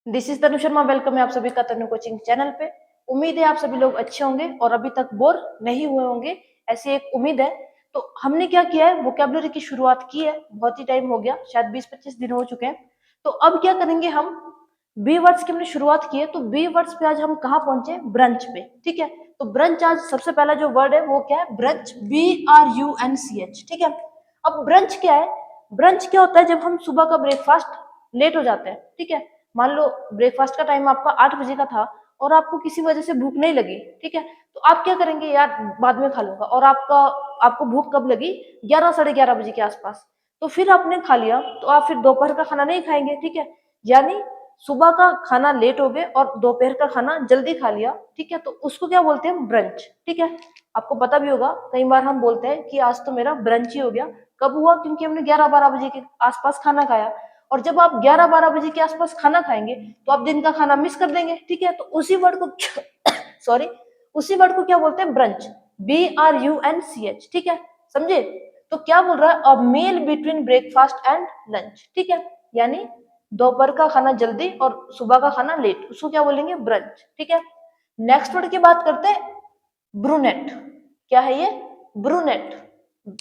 This is Tanu Sharma. Welcome है आप सभी का तनु कोचिंग चैनल पे। उम्मीद है आप सभी लोग अच्छे होंगे और अभी तक बोर नहीं हुए होंगे, ऐसी एक उम्मीद है। तो हमने क्या किया है, वोकैबुलरी की शुरुआत की है। बहुत ही टाइम हो गया, शायद 20-25 दिन हो चुके हैं। तो अब क्या करेंगे हम, बी वर्ड्स की हमने शुरुआत की है। तो बी वर्ड्स पे आज हम कहाँ पहुंचे, ब्रंच पे। ठीक है, तो ब्रंच आज सबसे पहला जो वर्ड है वो क्या है, ब्रंच। BRUNCH। ठीक है, अब ब्रंच क्या है, ब्रंच क्या होता है, जब हम सुबह का ब्रेकफास्ट लेट हो जाते हैं। ठीक है, मान लो ब्रेकफास्ट का टाइम आपका 8 बजे का था और आपको किसी वजह से भूख नहीं लगी। ठीक है, तो आप क्या करेंगे, यार बाद में खा लूंगा, और आपको भूख कब लगी, 11 साढ़े 11 बजे के आसपास। तो फिर आपने खा लिया, तो आप फिर दोपहर का खाना नहीं खाएंगे। ठीक है, यानी सुबह का खाना लेट हो गए और दोपहर का खाना जल्दी खा लिया। ठीक है, तो उसको क्या बोलते हैं, ब्रंच। ठीक है, आपको पता भी होगा, कई बार हम बोलते हैं कि आज तो मेरा ब्रंच ही हो गया। कब हुआ, क्योंकि हमने 11-12 बजे के आसपास खाना खाया। और जब आप 11-12 बजे के आसपास खाना खाएंगे तो आप दिन का खाना मिस कर देंगे। ठीक है, तो उसी वर्ड को सॉरी, उसी वर्ड को क्या बोलते हैं, ब्रंच। BRUNCH। ठीक है, समझे। तो क्या बोल रहा है, अ मील बिटवीन ब्रेकफास्ट एंड लंच। ठीक है, यानी दोपहर का खाना जल्दी और सुबह का खाना लेट, उसको क्या बोलेंगे, ब्रंच। ठीक है, नेक्स्ट वर्ड की बात करते हैं, ब्रूनेट। क्या है ये, ब्रूनेट।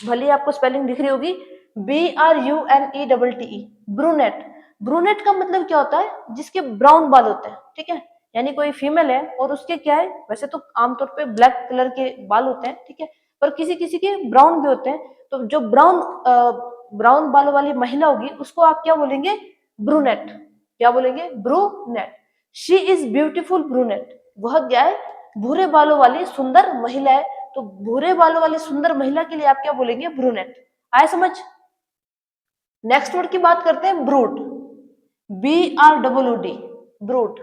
भले आपको स्पेलिंग दिख रही होगी, BRUNETTE, ब्रूनेट। ब्रूनेट का मतलब क्या होता है, जिसके ब्राउन बाल होते हैं। ठीक है, यानी कोई फीमेल है और उसके क्या है, वैसे तो आमतौर पे ब्लैक कलर के बाल होते हैं। ठीक है, पर किसी किसी के ब्राउन भी होते हैं। तो जो ब्राउन बालों वाली महिला होगी उसको आप क्या बोलेंगे, ब्रूनेट। क्या बोलेंगे, brunette. She is beautiful brunette. वह क्या है, भूरे बालों वाली सुंदर महिला है। तो भूरे बालों वाली सुंदर महिला के लिए आप क्या बोलेंगे, ब्रूनेट। आए समझ। नेक्स्ट वर्ड की बात करते हैं, ब्रूड। BROOD, brood.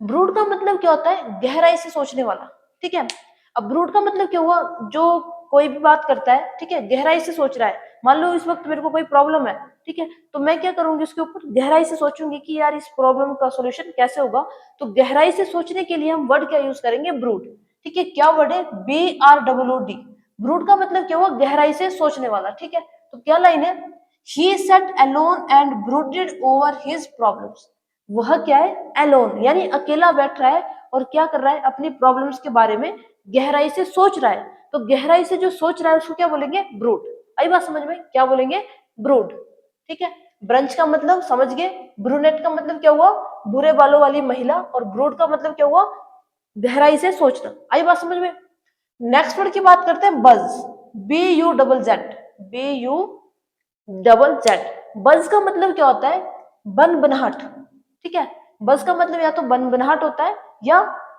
ब्रूड का मतलब क्या होता है, गहराई से सोचने वाला। ठीक है, अब ब्रूड का मतलब क्या हुआ, जो कोई भी बात करता है, ठीक है, गहराई से सोच रहा है। मान लो इस वक्त मेरे को कोई प्रॉब्लम है, ठीक है, तो मैं क्या करूंगी, उसके ऊपर गहराई से सोचूंगी कि यार इस प्रॉब्लम का सॉल्यूशन कैसे होगा। तो गहराई से सोचने के लिए हम वर्ड क्या यूज करेंगे, ब्रूड। ठीक है, क्या वर्ड है, BROOD। ब्रूड का मतलब क्या हुआ, गहराई से सोचने वाला। ठीक है, तो क्या लाइन है, he sat alone and brooded over his problems। वह क्या है, alone, यानी अकेला बैठ रहा है और क्या कर रहा है, अपनी प्रॉब्लम्स के बारे में गहराई से सोच रहा है। तो गहराई से जो सोच रहा है उसको क्या बोलेंगे, ब्रूड। आई बात समझ में, क्या बोलेंगे, ब्रूड। ठीक है, ब्रंच का मतलब समझ गए, ब्रूनेट का मतलब क्या हुआ, भूरे बालों वाली महिला, और ब्रूड का मतलब क्या हुआ, गहराई से सोचना। आई बात समझ में। नेक्स्ट वर्ड की बात करते हैं, बज। BUZZ। बज का मतलब क्या होता है, बन बनाहट। ठीक है, बज का मतलब या तो बन बनाहट होता है या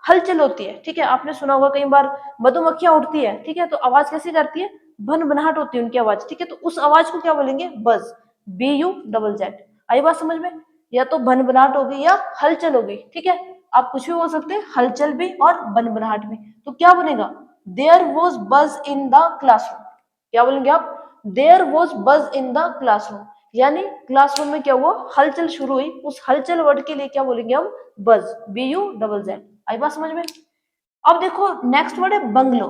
हलचल होती है। ठीक है, आपने सुना होगा कई बार मधुमक्खियां उड़ती है। ठीक है, तो आवाज कैसी करती है, बन बनाहट होती है उनकी आवाज। ठीक है, तो उस आवाज को क्या बोलेंगे, बज। BUZZ। आई बात समझ में, या तो बन बनाहट होगी या हलचल होगी। ठीक है, आप कुछ भी बोल सकते हैं, हलचल भी और बन बनाहट भी। तो क्या बनेगा, देयर वॉज बज इन द क्लासरूम। क्या बोलेंगे आप, देयर वॉज बज इन द क्लासरूम, यानी क्लासरूम में क्या हुआ, हलचल शुरू हुई। उस हलचल वर्ड के लिए क्या बोलेंगे हम, बज। BUZZ। आई बात समझ में। अब देखो नेक्स्ट वर्ड है, बंगलो।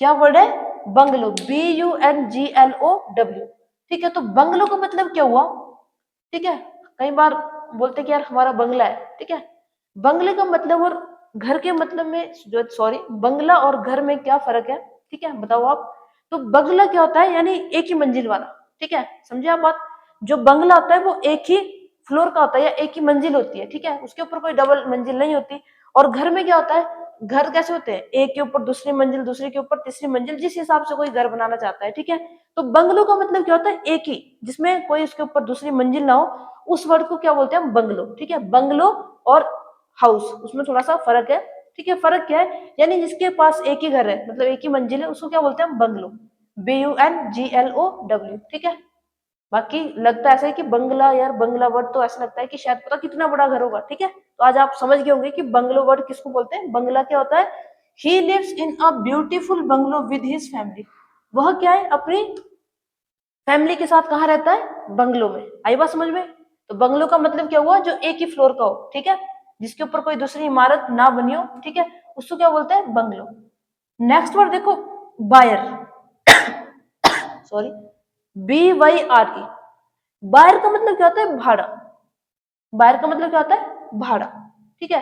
क्या वर्ड है, बंगलो। BUNGLOW। ठीक है, तो बंगलो का मतलब क्या हुआ। ठीक है, कई बार बोलते कि यार हमारा बंगला है। ठीक है, बंगले का मतलब और घर के मतलब में, जो सॉरी, बंगला और घर में क्या फर्क है। ठीक है, बताओ आप। तो बंगला क्या होता है, यानी एक ही मंजिल वाला। ठीक है, समझे आप बात। जो बंगला होता है वो एक ही फ्लोर का होता है या एक ही मंजिल होती है। ठीक है, उसके ऊपर कोई डबल मंजिल नहीं होती। और घर में क्या होता है, घर कैसे होते हैं, एक के ऊपर दूसरी मंजिल, दूसरे के ऊपर तीसरी मंजिल, जिस हिसाब से कोई घर बनाना चाहता है। ठीक है, तो बंगलो का मतलब क्या होता है, एक ही, जिसमें कोई उसके ऊपर दूसरी मंजिल ना हो, उस वर्ड को क्या बोलते हैं, बंगलो। ठीक है, बंगलो और हाउस, उसमें थोड़ा सा फर्क है। ठीक है, फर्क क्या है, यानी जिसके पास एक ही घर है, मतलब एक ही मंजिल है, उसको क्या बोलते हैं, बंगलो। BUNGLOW। ठीक है, बाकी लगता ऐसा है कि बंगला, यार बंगला वर्ड तो ऐसा लगता है कि शायद पता कितना बड़ा घर होगा। ठीक है, तो आज आप समझ गए होंगे कि बंगलो वर्ड किसको बोलते हैं, बंगला क्या होता है, he lives in a beautiful bungalow with his family. वह क्या है, अपनी फैमिली के साथ कहाँ रहता है, बंगलो में। आई बात समझ में। तो बंगलो का मतलब क्या हुआ, जो एक ही फ्लोर का हो। ठीक है, जिसके ऊपर कोई दूसरी इमारत ना बनी हो। ठीक है, उसको क्या बोलते हैं, बंगलो। नेक्स्ट वर्ड देखो, बायर। Sorry, BYRE। बायर का मतलब क्या होता है, भाड़ा। बायर का मतलब क्या होता है, भाड़ा, ठीक है।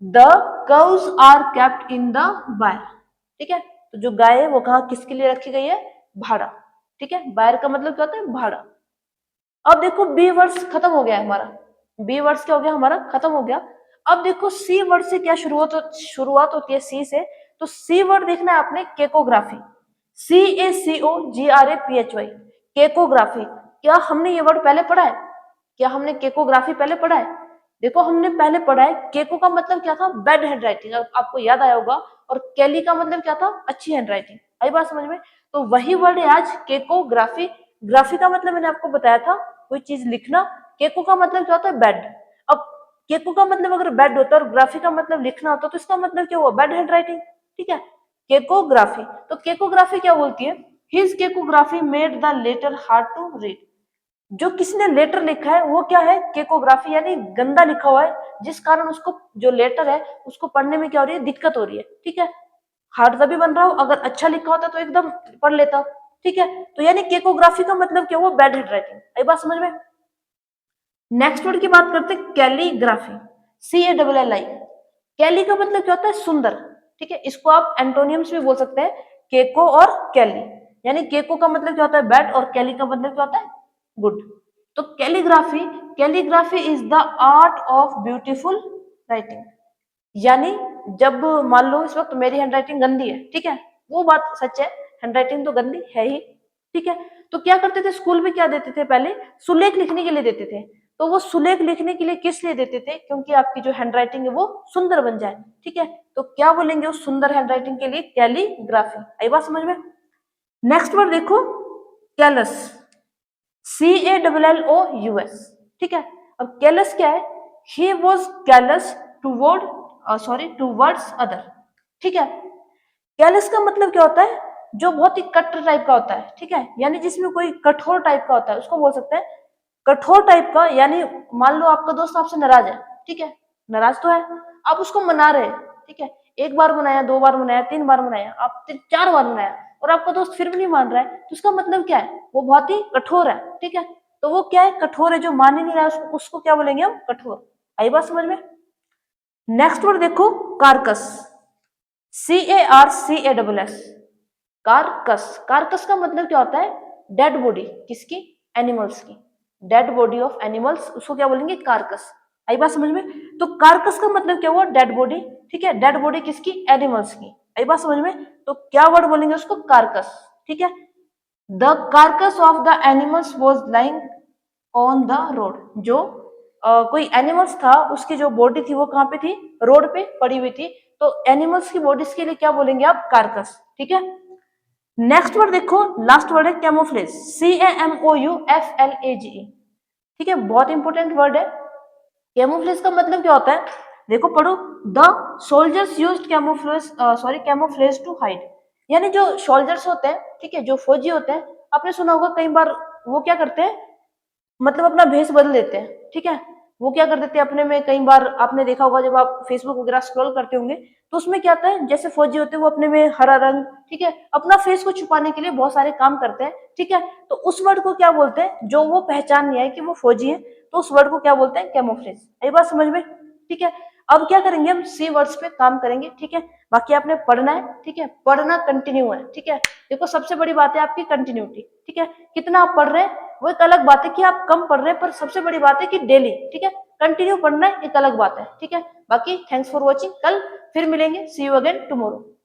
The cows are kept in the byre, ठीक है। तो जो गाय है वो कहाँ किसके लिए रखी गई है, भाड़ा, ठीक है। बायर का मतलब क्या होता है, भाड़ा। अब देखो बी वर्ड्स खत्म हो गया है हमारा, बी वर्ड्स क्या हो गया हमारा, खत्म हो गया। अब देखो सी वर्ड से क्या शुरुआत होती है, सी से। तो सी वर्ड देखना है आपने, केकोग्राफी, CACOGRAPHY, केकोग्राफी। क्या हमने ये वर्ड पहले पढ़ा है, क्या हमने केकोग्राफी पहले पढ़ा है? देखो हमने पहले पढ़ा है, केको का मतलब क्या था, बैड हैंड राइटिंग, आपको याद आया होगा। और कैली का मतलब क्या था, अच्छी हैंड राइटिंग। आई बात समझ में? तो वही वर्ड है आज केकोग्राफी। ग्राफी का मतलब मैंने आपको बताया था, कोई चीज लिखना। केको का मतलब क्या होता है, बैड। अब केको का मतलब अगर बैड होता है और ग्राफी का मतलब लिखना होता, तो इसका मतलब क्या हुआ, बैड हैंड राइटिंग, ठीक है। केकोग्राफी, तो केकोग्राफी क्या बोलती है, his cacography made the letter hard to read. जो किसी ने लेटर लिखा है वो क्या है, केकोग्राफी, यानी गंदा लिखा हुआ है, जिस कारण उसको जो लेटर है उसको पढ़ने में क्या हो रही है, दिक्कत हो रही है, ठीक है। हार्ड तभी बन रहा हो, अगर अच्छा लिखा होता तो एकदम पढ़ लेता, ठीक है। तो यानी केकोग्राफी का मतलब क्या हुआ, बैड हैंड राइटिंग। आई बात समझ में? नेक्स्ट वर्ड की बात करते हैं, कैलीग्राफी, CALLI। कैली का मतलब क्या होता है, सुंदर, ठीक है। इसको आप एंटोनियम्स भी बोल सकते हैं, केको और कैली। यानी केको का मतलब क्या होता है, बैड, और कैली का मतलब क्या होता है, गुड। तो calligraphy, calligraphy is the art of beautiful writing. यानी जब मान लो इस वक्त मेरी हैंडराइटिंग गंदी है, ठीक है, वो बात सच है, हैंडराइटिंग तो गंदी है ही, ठीक है। तो क्या करते थे स्कूल में, क्या देते थे पहले, सुलेख लिखने के लिए देते थे। तो वो सुलेख लिखने के लिए किस लिए देते थे, क्योंकि आपकी जो हैंडराइटिंग है वो सुंदर बन जाए, ठीक है। तो क्या बोलेंगे उस सुंदर हैंडराइटिंग के लिए, कैलीग्राफी। आई बात समझ में? नेक्स्ट वर्ड देखो, कैलस, CALLOUS, ठीक है। अब कैलस क्या है, he was callus towards other, ठीक है। कैलस का मतलब क्या होता है, जो बहुत ही कट्टर टाइप का होता है, ठीक है। यानी जिसमें कोई कठोर टाइप का होता है उसको बोल सकते हैं कठोर टाइप का। यानी मान लो आपका दोस्त आपसे नाराज है, ठीक है, नाराज तो है, आप उसको मना रहे हैं, ठीक है। एक बार मनाया, दो बार मनाया, तीन बार मनाया, आप चार बार मनाया, और आपका दोस्त फिर भी नहीं मान रहा है, तो उसका मतलब क्या है, वो बहुत ही कठोर है, ठीक है। तो वो क्या है, कठोर है, जो मान ही नहीं रहा है उसको क्या बोलेंगे हम, कठोर। आई बात समझ में? नेक्स्ट वर्ड देखो, कार्कस, CARCASS, कार्कस। कार्कस का मतलब क्या होता है, डेड बॉडी, किसकी, एनिमल्स की, डेड बॉडी ऑफ एनिमल्स, उसको क्या बोलेंगे, कार्कस। आई बात समझ में? तो कार्कस का मतलब क्या हुआ, डेड बॉडी, ठीक है। डेड बॉडी किसकी, एनिमल्स की। आई बात समझ में? तो क्या वर्ड बोलेंगे उसको, कार्कस, ठीक है। The carcass of the animals was lying on the road. जो कोई एनिमल्स था, उसकी जो बॉडी थी वो कहाँ पे थी, रोड पे पड़ी हुई थी। तो एनिमल्स की बॉडीज के लिए क्या बोलेंगे आप, कार्कस, ठीक है। नेक्स्ट वर्ड देखो, लास्ट वर्ड है कैमोफ्लेज, CAMOUFLAGE, ठीक है। बहुत इंपॉर्टेंट वर्ड है। कैमोफ्लेज का मतलब क्या होता है, देखो पढ़ो, the soldiers used camouflage to hide. यानी जो सोल्जर्स होते हैं, ठीक है, जो फौजी होते हैं, आपने सुना होगा कई बार वो क्या करते हैं, मतलब अपना भेष बदल देते हैं, ठीक है। वो क्या कर देते हैं अपने में, कई बार आपने देखा होगा जब आप फेसबुक वगैरह स्क्रॉल करते होंगे, तो उसमें क्या होता है, जैसे फौजी होते हैं वो अपने में हरा रंग, ठीक है, अपना फेस को छुपाने के लिए बहुत सारे काम करते हैं, ठीक है। तो उस वर्ड को क्या बोलते हैं, जो वो पहचान नहीं आए कि वो फौजी है, तो उस वर्ड को क्या बोलते हैं, कैमोफ्लेज। ये बात समझ में? ठीक है। अब क्या करेंगे, हम सी वर्ड्स पे काम करेंगे, ठीक है। बाकी आपने पढ़ना है, ठीक है, पढ़ना कंटिन्यू है, ठीक है। देखो सबसे बड़ी बात है आपकी कंटिन्यूटी, ठीक है। कितना आप पढ़ रहे हैं वो एक अलग बात है, कि आप कम पढ़ रहे हैं, पर सबसे बड़ी बात है कि डेली, ठीक है, कंटिन्यू पढ़ना है, एक अलग बात है, ठीक है। बाकी थैंक्स फॉर वॉचिंग, कल फिर मिलेंगे, सी यू अगेन टुमारो।